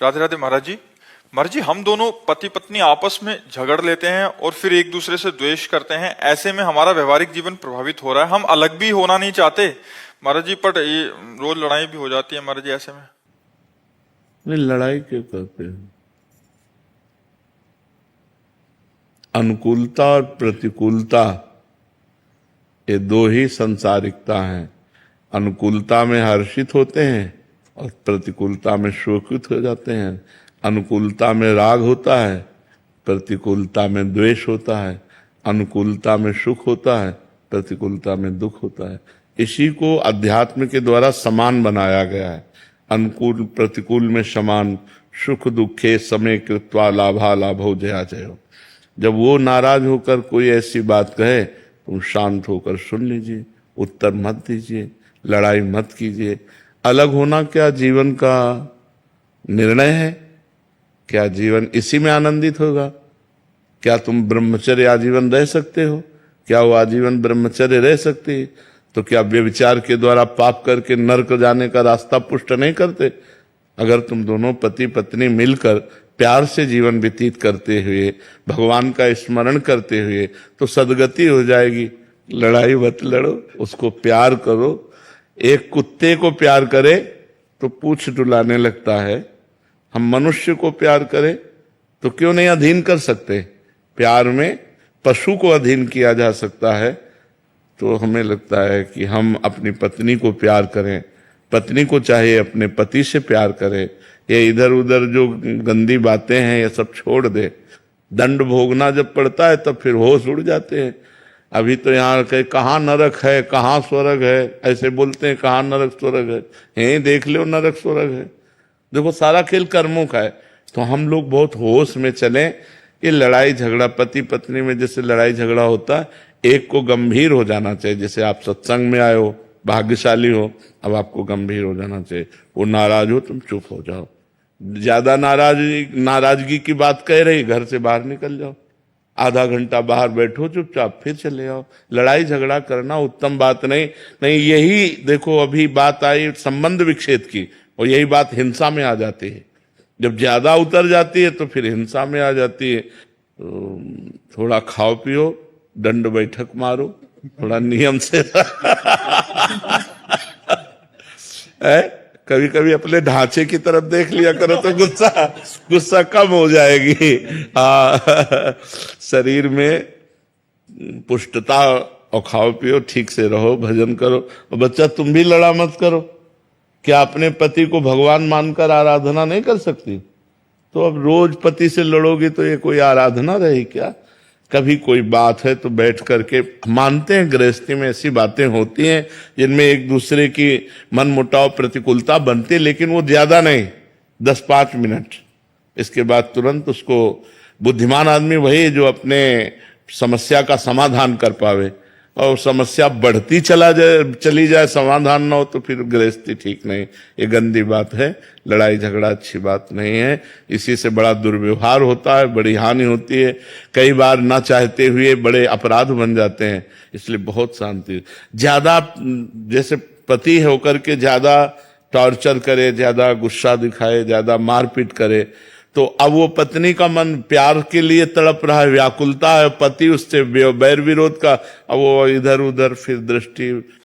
राधे राधे महाराज जी। महाराज जी, हम दोनों पति पत्नी आपस में झगड़ लेते हैं और फिर एक दूसरे से द्वेष करते हैं। ऐसे में हमारा व्यवहारिक जीवन प्रभावित हो रहा है। हम अलग भी होना नहीं चाहते महाराज जी, पर ये रोज लड़ाई भी हो जाती है महाराज जी। ऐसे में नहीं, लड़ाई क्यों करते हो? अनुकूलता और प्रतिकूलता, ये दो ही संसारिकता हैं। अनुकूलता में हर्षित होते हैं और प्रतिकूलता में शोकित हो जाते हैं। अनुकूलता में राग होता है, प्रतिकूलता में द्वेष होता है। अनुकूलता में सुख होता है, प्रतिकूलता में दुख होता है। इसी को अध्यात्म के द्वारा समान बनाया गया है। अनुकूल प्रतिकूल में समान, सुख दुखे समय कृत्वा लाभा लाभो जया जयो। जब वो नाराज होकर कोई ऐसी बात कहे, तुम शांत होकर सुन लीजिए, उत्तर मत दीजिए, लड़ाई मत कीजिए। अलग होना क्या जीवन का निर्णय है? क्या जीवन इसी में आनंदित होगा? क्या तुम ब्रह्मचर्य आजीवन रह सकते हो? क्या वो आजीवन ब्रह्मचर्य रह सकती है? तो क्या व्यभिचार के द्वारा पाप करके नरक जाने का रास्ता पुष्ट नहीं करते? अगर तुम दोनों पति पत्नी मिलकर प्यार से जीवन व्यतीत करते हुए, भगवान का स्मरण करते हुए, तो सदगति हो जाएगी। लड़ाई मत लड़ो, उसको प्यार करो। एक कुत्ते को प्यार करे तो पूंछ डुलाने लगता है, हम मनुष्य को प्यार करें तो क्यों नहीं अधीन कर सकते? प्यार में पशु को अधीन किया जा सकता है। तो हमें लगता है कि हम अपनी पत्नी को प्यार करें, पत्नी को चाहे अपने पति से प्यार करें। ये इधर उधर जो गंदी बातें हैं ये सब छोड़ दे। दंड भोगना जब पड़ता है तब फिर होश उड़ जाते हैं। अभी तो यहाँ कहाँ नरक है, कहाँ स्वर्ग है, ऐसे बोलते हैं, कहाँ नरक स्वर्ग है। यहीं देख लो नरक स्वर्ग है। देखो, सारा खेल कर्मों का है। तो हम लोग बहुत होश में चलें। ये लड़ाई झगड़ा पति पत्नी में जैसे लड़ाई झगड़ा होता है, एक को गंभीर हो जाना चाहिए। जैसे आप सत्संग में आए हो, भाग्यशाली हो, अब आपको गंभीर हो जाना चाहिए। वो नाराज हो, तुम चुप हो जाओ। ज्यादा नाराजगी की बात कह रही, घर से बाहर निकल जाओ, आधा घंटा बाहर बैठो चुपचाप, फिर चले आओ। लड़ाई झगड़ा करना उत्तम बात नहीं। यही देखो, अभी बात आई संबंध विच्छेद की, और यही बात हिंसा में आ जाती है। जब ज्यादा उतर जाती है तो फिर हिंसा में आ जाती है। तो थोड़ा खाओ पियो, दंड बैठक मारो, थोड़ा नियम से कभी कभी अपने ढांचे की तरफ देख लिया करो तो गुस्सा कम हो जाएगी। शरीर में पुष्टता, और खाओ पियो, ठीक से रहो, भजन करो। और बच्चा, तुम भी लड़ा मत करो। क्या अपने पति को भगवान मानकर आराधना नहीं कर सकती? तो अब रोज पति से लड़ोगी तो ये कोई आराधना रही क्या? कभी कोई बात है तो बैठ करके मानते हैं। गृहस्थी में ऐसी बातें होती हैं जिनमें एक दूसरे की मन मुटाव प्रतिकूलता बनती है, लेकिन वो ज्यादा नहीं, 10-5 मिनट। इसके बाद तुरंत उसको, बुद्धिमान आदमी वही जो अपने समस्या का समाधान कर पावे। और समस्या बढ़ती चली जाए, समाधान ना हो, तो फिर गृहस्थी ठीक नहीं। ये गंदी बात है। लड़ाई झगड़ा अच्छी बात नहीं है। इसी से बड़ा दुर्व्यवहार होता है, बड़ी हानि होती है। कई बार ना चाहते हुए बड़े अपराध बन जाते हैं। इसलिए बहुत शांति। ज्यादा जैसे पति होकर के ज्यादा टॉर्चर करे, ज्यादा गुस्सा दिखाए, ज्यादा मारपीट करे, तो अब वो पत्नी का मन प्यार के लिए तड़प रहा है, व्याकुलता है, पति उससे बैर विरोध का, अब वो इधर उधर फिर दृष्टि